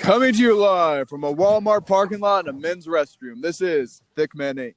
Coming to you live from a Walmart parking lot and a men's restroom, this is Thick Men Inc.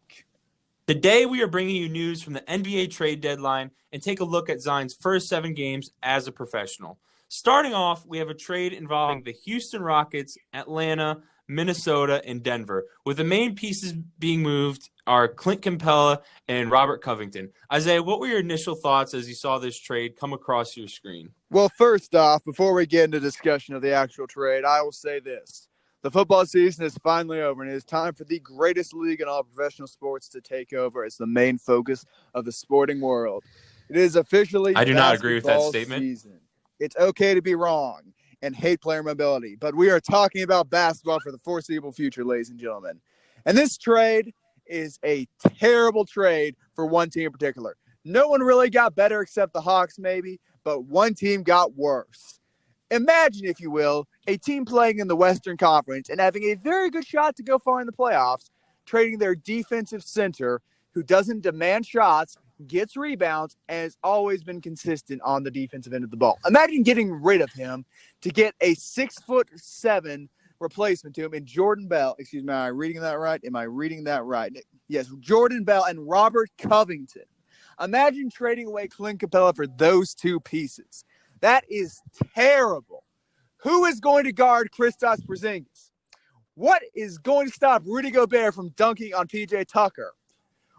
Today we are bringing you news from the NBA trade deadline and take a look at Zion's first 7 games as a professional. Starting off, we have a trade involving the Houston Rockets, Atlanta, Minnesota, and Denver, with the main pieces being moved are Clint Capella and Robert Covington. Isaiah, what were your initial thoughts as you saw this trade come across your screen? Well, first off, before we get into discussion of the actual trade, I will say this. The football season is finally over, and it is time for the greatest league in all professional sports to take over as the main focus of the sporting world. It is officially I do not agree with that statement. Season. It's okay to be wrong and hate player mobility, but we are talking about basketball for the foreseeable future, ladies and gentlemen. And this trade is a terrible trade for one team in particular. No one really got better except the Hawks maybe, but one team got worse. Imagine, if you will, a team playing in the Western Conference and having a very good shot to go far in the playoffs, trading their defensive center who doesn't demand shots, gets rebounds, and has always been consistent on the defensive end of the ball. Imagine getting rid of him to get a 6'7" replacement to him in Jordan Bell. Excuse me, am I reading that right? Yes, Jordan Bell and Robert Covington. Imagine trading away Clint Capella for those two pieces. That is terrible. Who is going to guard Kristaps Porzingis? What is going to stop Rudy Gobert from dunking on PJ Tucker?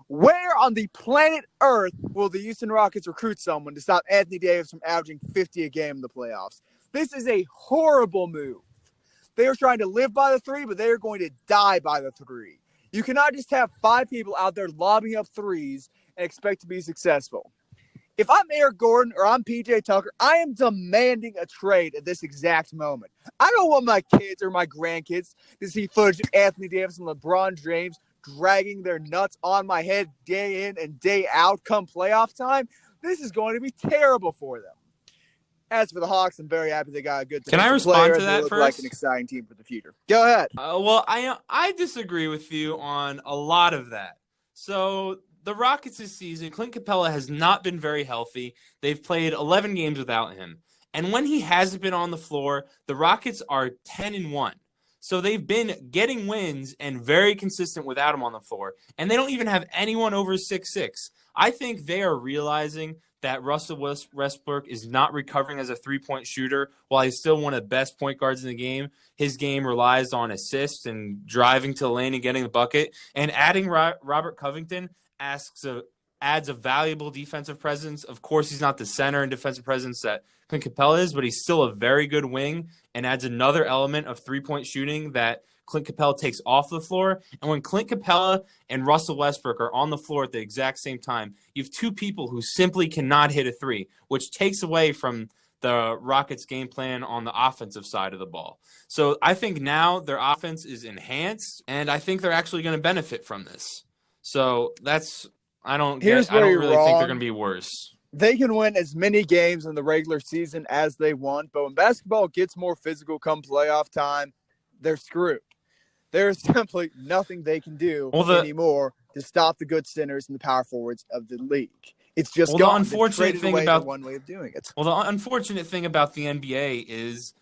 Where on the planet Earth will the Houston Rockets recruit someone to stop Anthony Davis from averaging 50 a game in the playoffs? This is a horrible move. They are trying to live by the three, but they are going to die by the three. You cannot just have 5 people out there lobbing up threes and expect to be successful. If I'm Eric Gordon or I'm PJ Tucker, I am demanding a trade at this exact moment. I don't want my kids or my grandkids to see footage of Anthony Davis and LeBron James dragging their nuts on my head day in and day out come playoff time. This is going to be terrible for them. As for the Hawks, I'm very happy they got a good Can I respond to that they look first? like an exciting team for the future. Go ahead. Well, I disagree with you on a lot of that. So the Rockets this season, Clint Capella has not been very healthy. They've played 11 games without him. And when he hasn't been on the floor, the Rockets are 10-1. So they've been getting wins and very consistent without him on the floor. And they don't even have anyone over 6'6". I think they are realizing that Russell Westbrook is not recovering as a three-point shooter. While he's still one of the best point guards in the game, his game relies on assists and driving to the lane and getting the bucket. And adding Robert Covington adds a valuable defensive presence. Of course, he's not the center and defensive presence that Clint Capella is, but he's still a very good wing and adds another element of three-point shooting that Clint Capella takes off the floor. And when Clint Capella and Russell Westbrook are on the floor at the exact same time, you have 2 people who simply cannot hit a three, which takes away from the Rockets' game plan on the offensive side of the ball. So I think now their offense is enhanced, and I think they're actually going to benefit from this. So I don't really think they're going to be worse. They can win as many games in the regular season as they want, but when basketball gets more physical come playoff time, they're screwed. There's simply nothing they can do anymore to stop the good centers and the power forwards of the league. It's just the unfortunate thing about one way of doing it. Well, the unfortunate thing about the NBA is,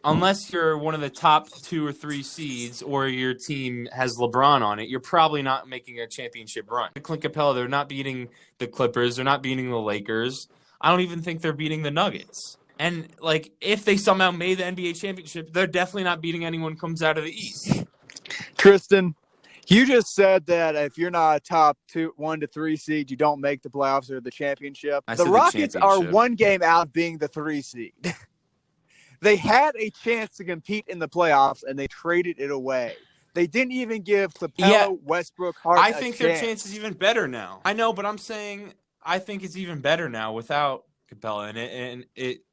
unless you're one of the top 2 or 3 seeds or your team has LeBron on it, you're probably not making a championship run. Clint Capella, they're not beating the Clippers. They're not beating the Lakers. I don't even think they're beating the Nuggets. And, if they somehow made the NBA championship, they're definitely not beating anyone who comes out of the East. Tristan, you just said that if you're not a top 1 to 3 seed, you don't make the playoffs or the championship. The Rockets are 1 game out being the 3 seed. They had a chance to compete in the playoffs, and they traded it away. They didn't even give Capella, Westbrook, Harden I think their chance is even better now. I know, but I'm saying I think it's even better now without Capella.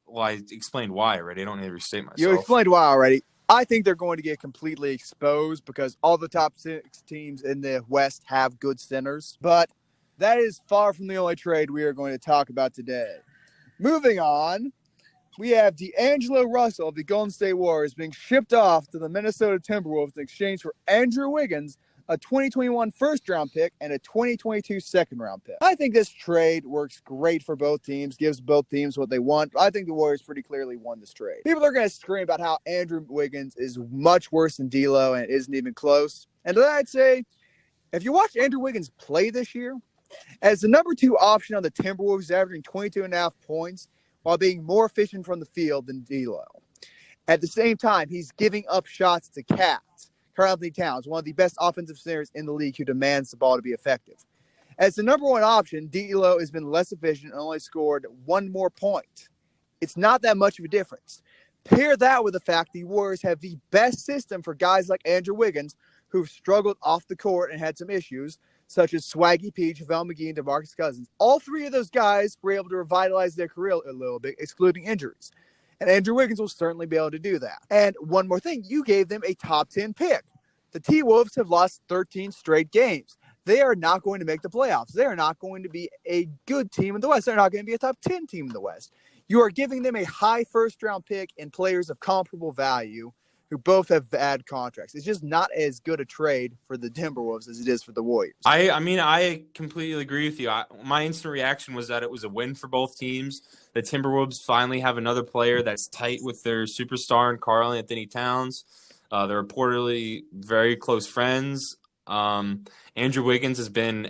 Well, I explained why already. I don't need to restate myself. You explained why already. I think they're going to get completely exposed because all the top 6 teams in the West have good centers. But that is far from the only trade we are going to talk about today. Moving on, we have D'Angelo Russell of the Golden State Warriors being shipped off to the Minnesota Timberwolves in exchange for Andrew Wiggins a 2021 first-round pick, and a 2022 second-round pick. I think this trade works great for both teams, gives both teams what they want. I think the Warriors pretty clearly won this trade. People are going to scream about how Andrew Wiggins is much worse than D'Lo and it isn't even close. And to that I'd say, if you watch Andrew Wiggins play this year, as the number 2 option on the Timberwolves, averaging 22.5 points while being more efficient from the field than D'Lo. At the same time, he's giving up shots to Cats. Karl-Anthony Towns, one of the best offensive centers in the league who demands the ball to be effective. As the number 1 option, D'Lo has been less efficient and only scored 1 more point. It's not that much of a difference. Pair that with the fact the Warriors have the best system for guys like Andrew Wiggins, who've struggled off the court and had some issues, such as Swaggy P, JaVale McGee, and DeMarcus Cousins. All 3 of those guys were able to revitalize their career a little bit, excluding injuries. And Andrew Wiggins will certainly be able to do that. And one more thing, you gave them a top 10 pick. The T-Wolves have lost 13 straight games. They are not going to make the playoffs. They are not going to be a good team in the West. They're not going to be a top 10 team in the West. You are giving them a high first-round pick and players of comparable value who both have bad contracts. It's just not as good a trade for the Timberwolves as it is for the Warriors. I completely agree with you. My instant reaction was that it was a win for both teams. The Timberwolves finally have another player that's tight with their superstar in Karl-Anthony Towns. They're reportedly very close friends. Andrew Wiggins has been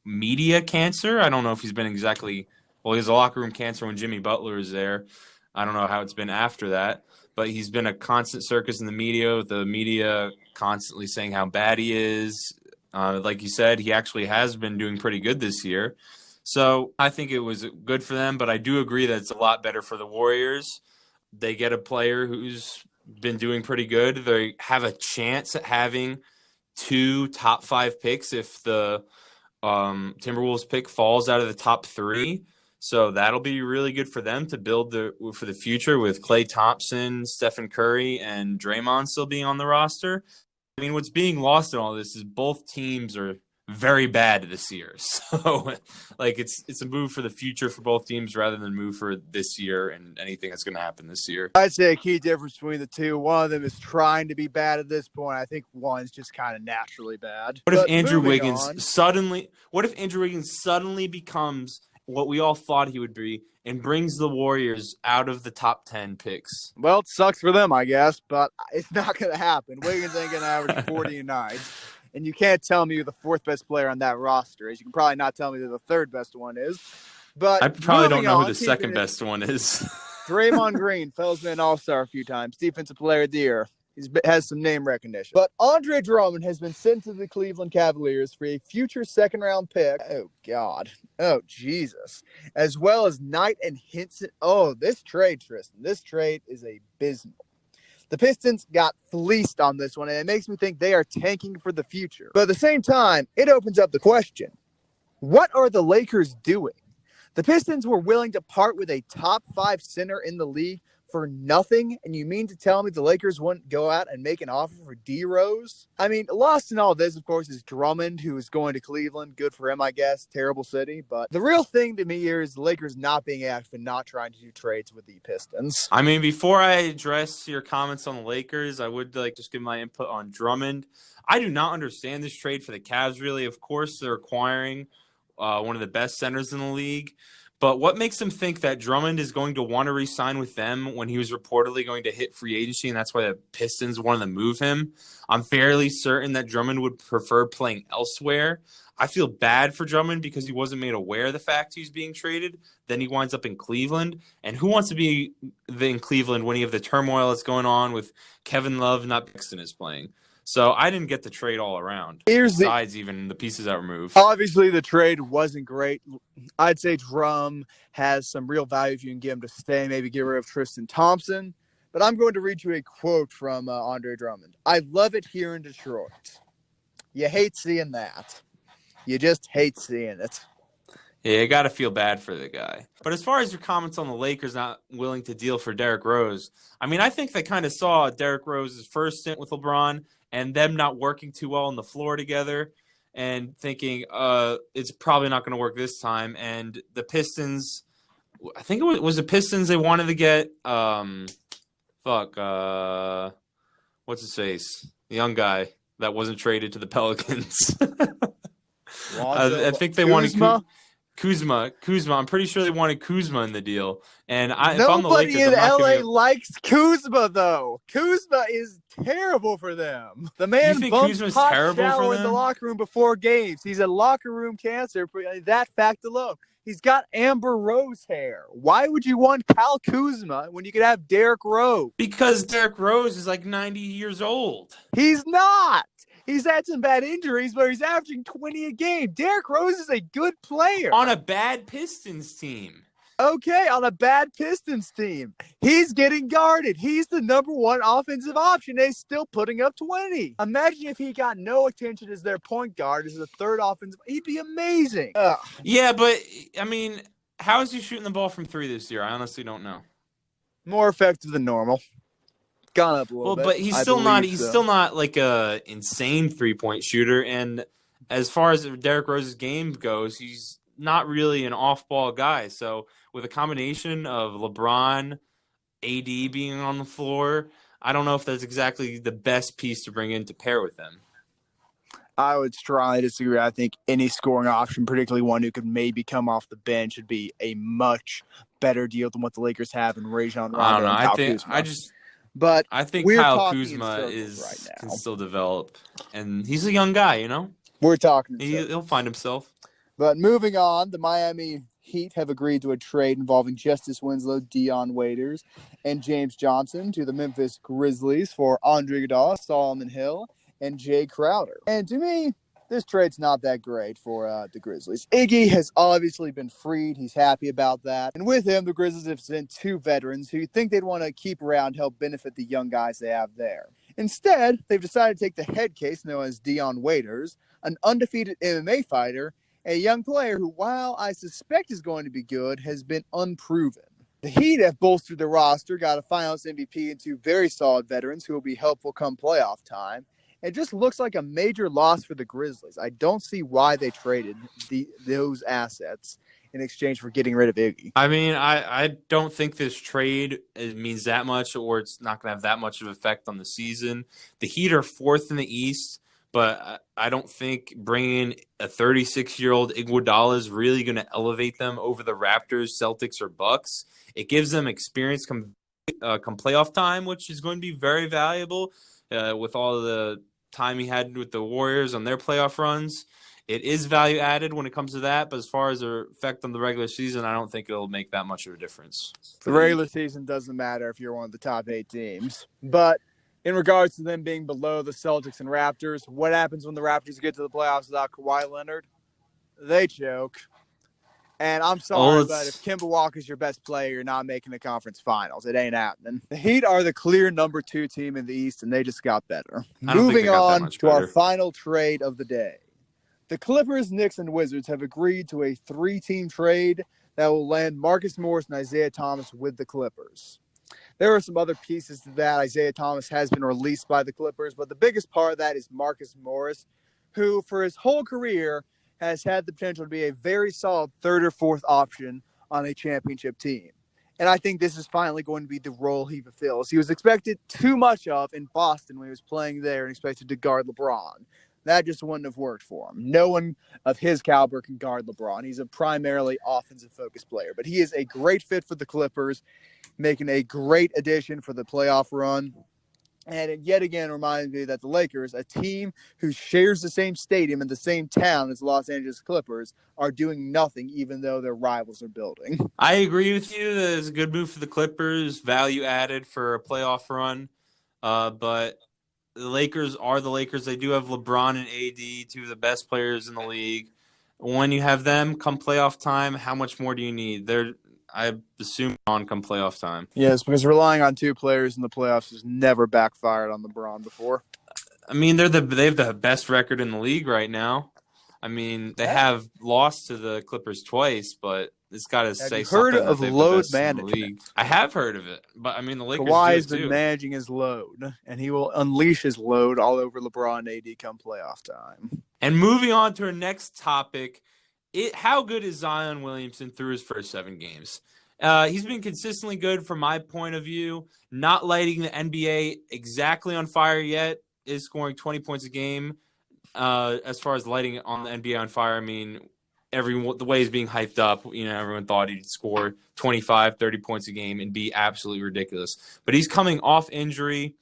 media cancer. I don't know if he's been exactly – well, he's a locker room cancer when Jimmy Butler is there. I don't know how it's been after that. But he's been a constant circus in the media constantly saying how bad he is. Like you said, he actually has been doing pretty good this year. So I think it was good for them, but I do agree that it's a lot better for the Warriors. They get a player who's been doing pretty good. They have a chance at having 2 top 5 picks if the Timberwolves pick falls out of the top 3. So that'll be really good for them to build for the future with Klay Thompson, Stephen Curry, and Draymond still being on the roster. I mean, what's being lost in all this is both teams are very bad this year. So, it's a move for the future for both teams rather than a move for this year and anything that's going to happen this year. I'd say a key difference between the two, one of them is trying to be bad at this point. I think one's just kind of naturally bad. What if Andrew Wiggins suddenly becomes what we all thought he would be and brings the Warriors out of the top 10 picks? Well, it sucks for them, I guess, but it's not going to happen. Wiggins ain't going to average 40 a night. And you can't tell me you're the 4th best player on that roster, as you can probably not tell me who the 3rd best one is. But I probably don't know who the 2nd best one is. Draymond Green, fellas been an all-star a few times, defensive player of the year. He has some name recognition. But Andre Drummond has been sent to the Cleveland Cavaliers for a future second-round pick. Oh, God. Oh, Jesus. As well as Knight and Hinson. Oh, this trade, Tristan. This trade is abysmal. The Pistons got fleeced on this one, and it makes me think they are tanking for the future. But at the same time, it opens up the question, what are the Lakers doing? The Pistons were willing to part with a top 5 center in the league for nothing, and you mean to tell me the Lakers wouldn't go out and make an offer for D-Rose? I mean, lost in all this, of course, is Drummond, who is going to Cleveland. Good for him, I guess. Terrible city. But the real thing to me here is the Lakers not being active and not trying to do trades with the Pistons. I mean, before I address your comments on the Lakers, I would just give my input on Drummond. I do not understand this trade for the Cavs, really. Of course, they're acquiring one of the best centers in the league. But what makes them think that Drummond is going to want to re-sign with them when he was reportedly going to hit free agency, and that's why the Pistons wanted to move him? I'm fairly certain that Drummond would prefer playing elsewhere. I feel bad for Drummond because he wasn't made aware of the fact he's being traded. Then he winds up in Cleveland. And who wants to be in Cleveland when you have the turmoil that's going on with Kevin Love, not Paxton is playing? So I didn't get the trade all around, besides even the pieces that were moved. Obviously, the trade wasn't great. I'd say Drum has some real value if you can get him to stay, maybe get rid of Tristan Thompson. But I'm going to read you a quote from Andre Drummond. I love it here in Detroit. You hate seeing that. You just hate seeing it. Yeah, you got to feel bad for the guy. But as far as your comments on the Lakers not willing to deal for Derrick Rose, I mean, I think they kind of saw Derrick Rose's first stint with LeBron and them not working too well on the floor together and thinking it's probably not going to work this time. And the Pistons, I think it was the Pistons they wanted to get, what's his face? The young guy. that wasn't traded to the Pelicans. Lonzo I think they wanted Kuzma. Kuzma. I'm pretty sure they wanted Kuzma in the deal. And if I'm the Nobody Lakers, in I'm not LA giving up. likes Kuzma, though. Kuzma is terrible for them. The You man think bumps Kuzma's hot terrible for shower in the them? locker room before games. He's a locker room cancer for that fact alone. He's got Amber Rose hair. Why would you want Kyle Kuzma when you could have Derrick Rose? Because Derrick Rose is like 90 years old. He's not. He's had some bad injuries, but he's averaging 20 a game. Derrick Rose is a good player. On a bad Pistons team. Okay, on a bad Pistons team. He's getting guarded. He's the number one offensive option. And he's still putting up 20. Imagine if he got no attention as their point guard, as the third offensive. He'd be amazing. Ugh. Yeah, but, I mean, how is he shooting the ball from 3 this year? I honestly don't know. More effective than normal. Gone up a little bit. Well, but he's still not like a insane 3-point shooter. And as far as Derrick Rose's game goes, he's not really an off-ball guy. So with a combination of LeBron, AD being on the floor, I don't know if that's exactly the best piece to bring in to pair with them. I would strongly disagree. I think any scoring option, particularly one who could maybe come off the bench, would be a much better deal than what the Lakers have in Rajon Rondo. I don't know. And Kyle Kuzma. But I think we're Kyle talking Kuzma right now. can still develop, and he's a young guy. You know, we're talking. He'll find himself. But moving on, the Miami Heat have agreed to a trade involving Justice Winslow, Dion Waiters, and James Johnson to the Memphis Grizzlies for Andre Iguodala, Solomon Hill, and Jay Crowder. And to me, this trade's not that great for the Grizzlies. Iggy has obviously been freed. He's happy about that. And with him, the Grizzlies have sent 2 veterans who you think they'd want to keep around to help benefit the young guys they have there. Instead, they've decided to take the head case known as Dion Waiters, an undefeated MMA fighter, a young player who, while I suspect is going to be good, has been unproven. The Heat have bolstered their roster, got a Finals MVP and 2 very solid veterans who will be helpful come playoff time. It just looks like a major loss for the Grizzlies. I don't see why they traded those assets in exchange for getting rid of Iggy. I mean, I don't think this trade means that much, or it's not going to have that much of an effect on the season. The Heat are 4th in the East, but I don't think bringing a 36-year-old Iguodala is really going to elevate them over the Raptors, Celtics, or Bucks. It gives them experience come playoff time, which is going to be very valuable with all the time he had with the Warriors on their playoff runs. It is value added when it comes to that, but as far as the effect on the regular season, I don't think it'll make that much of a difference. The regular season doesn't matter if you're one of the top 8 teams. But in regards to them being below the Celtics and Raptors, what happens when the Raptors get to the playoffs without Kawhi Leonard? They choke. And I'm sorry, but if Kemba Walker's your best player, you're not making the conference finals. It ain't happening. The Heat are the clear number 2 team in the East, and they just got better. Moving on to our final trade of the day. The Clippers, Knicks, and Wizards have agreed to a 3-team trade that will land Marcus Morris and Isaiah Thomas with the Clippers. There are some other pieces to that. Isaiah Thomas has been released by the Clippers, but the biggest part of that is Marcus Morris, who for his whole career has had the potential to be a very solid 3rd or 4th option on a championship team. And I think this is finally going to be the role he fulfills. He was expected too much of in Boston when he was playing there and expected to guard LeBron. That just wouldn't have worked for him. No one of his caliber can guard LeBron. He's a primarily offensive-focused player. But he is a great fit for the Clippers, making a great addition for the playoff run. And it yet again reminds me that the Lakers, a team who shares the same stadium in the same town as the Los Angeles Clippers, are doing nothing even though their rivals are building. I agree with you that it's a good move for the Clippers, value added for a playoff run. But the Lakers are the Lakers. They do have LeBron and AD, 2 of the best players in the league. When you have them come playoff time, how much more do you need? I assume on come playoff time. Yes, because relying on 2 players in the playoffs has never backfired on LeBron before. I mean, they have the best record in the league right now. I mean, they have lost to the Clippers twice, but it's got to say something. Have you heard of load management? I have heard of it, but I mean, the Lakers Kawhi has been managing his load, and he will unleash his load all over LeBron and AD come playoff time. And moving on to our next topic, how good is Zion Williamson through his first 7 games? He's been consistently good from my point of view, not lighting the NBA exactly on fire yet. is scoring 20 points a game. As far as lighting on the NBA on fire, I mean, the way he's being hyped up, everyone thought he'd score 25, 30 points a game and be absolutely ridiculous. But he's coming off injury.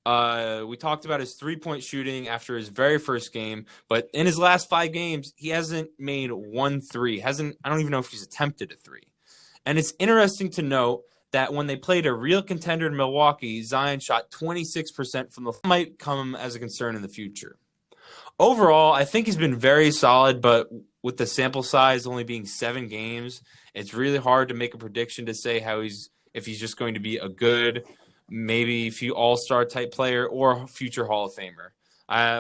We talked about his three-point shooting after his very first game, but in his last 5 games, he hasn't made 1 3. I don't even know if he's attempted a 3. And it's interesting to note that when they played a real contender in Milwaukee, Zion shot 26% from the floor. Might come as a concern in the future. Overall, I think he's been very solid, but with the sample size only being 7 games, it's really hard to make a prediction to say if he's just going to be a good, maybe few all-star type player or future Hall of Famer.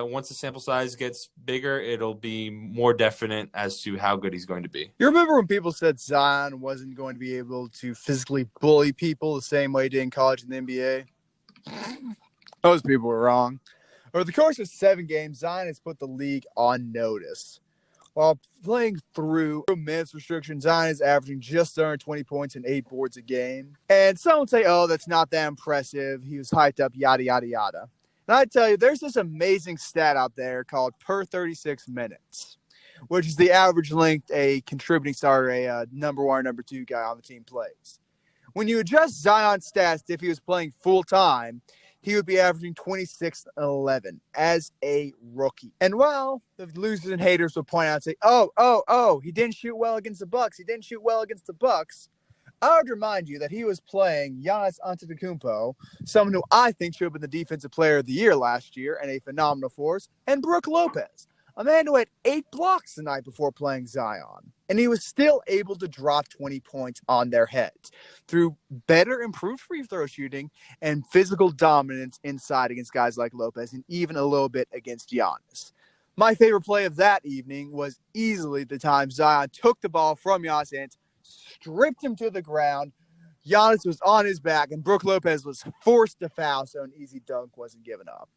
Once the sample size gets bigger, it'll be more definite as to how good he's going to be. You remember when people said Zion wasn't going to be able to physically bully people the same way he did in college and the NBA? Those people were wrong. Over the course of 7 games, Zion has put the league on notice. While playing through minutes restriction, Zion is averaging just under 20 points and 8 boards a game. And some would say, oh, that's not that impressive. He was hyped up, yada, yada, yada. And I tell you, there's this amazing stat out there called per 36 minutes, which is the average length a contributing starter, a number 1 or number 2 guy on the team plays. When you adjust Zion's stats if he was playing full-time, he would be averaging 26-11 as a rookie. And while the losers and haters will point out and say, oh, he didn't shoot well against the Bucks. He didn't shoot well against the Bucks. I would remind you that he was playing Giannis Antetokounmpo, someone who I think should have been the Defensive Player of the Year last year and a phenomenal force, and Brook Lopez, a man who had 8 blocks the night before playing Zion. And he was still able to drop 20 points on their heads through better improved free throw shooting and physical dominance inside against guys like Lopez and even a little bit against Giannis. My favorite play of that evening was easily the time Zion took the ball from Giannis and stripped him to the ground. Giannis was on his back and Brook Lopez was forced to foul, so an easy dunk wasn't given up.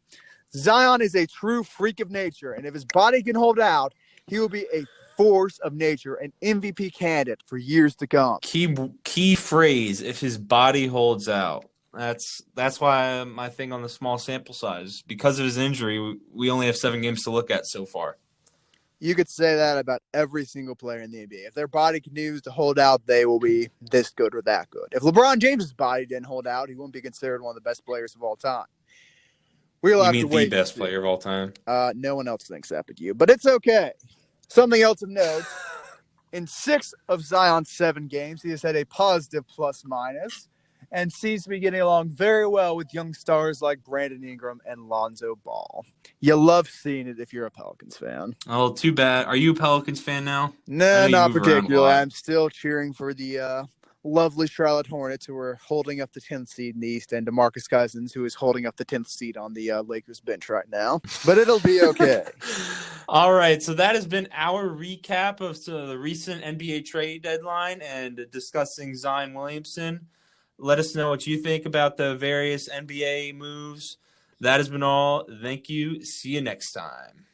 Zion is a true freak of nature, and if his body can hold out, he will be a force of nature, an MVP candidate for years to come. Key phrase, if his body holds out. That's why my thing on the small sample size. Because of his injury, we only have 7 games to look at so far. You could say that about every single player in the NBA. If their body continues to hold out, they will be this good or that good. If LeBron James' body didn't hold out, he wouldn't be considered one of the best players of all time. You mean the best player of all time? No one else thinks that but you. But it's okay. Something else of note, in 6 of Zion's 7 games, he has had a positive plus-minus and seems to be getting along very well with young stars like Brandon Ingram and Lonzo Ball. You love seeing it if you're a Pelicans fan. Oh, too bad. Are you a Pelicans fan now? No, not particularly. I'm still cheering for the lovely Charlotte Hornets, who are holding up the 10th seed in the East, and DeMarcus Cousins, who is holding up the 10th seed on the Lakers bench right now. But it'll be okay. All right, so that has been our recap of the recent NBA trade deadline and discussing Zion Williamson. Let us know what you think about the various NBA moves. That has been all. Thank you. See you next time.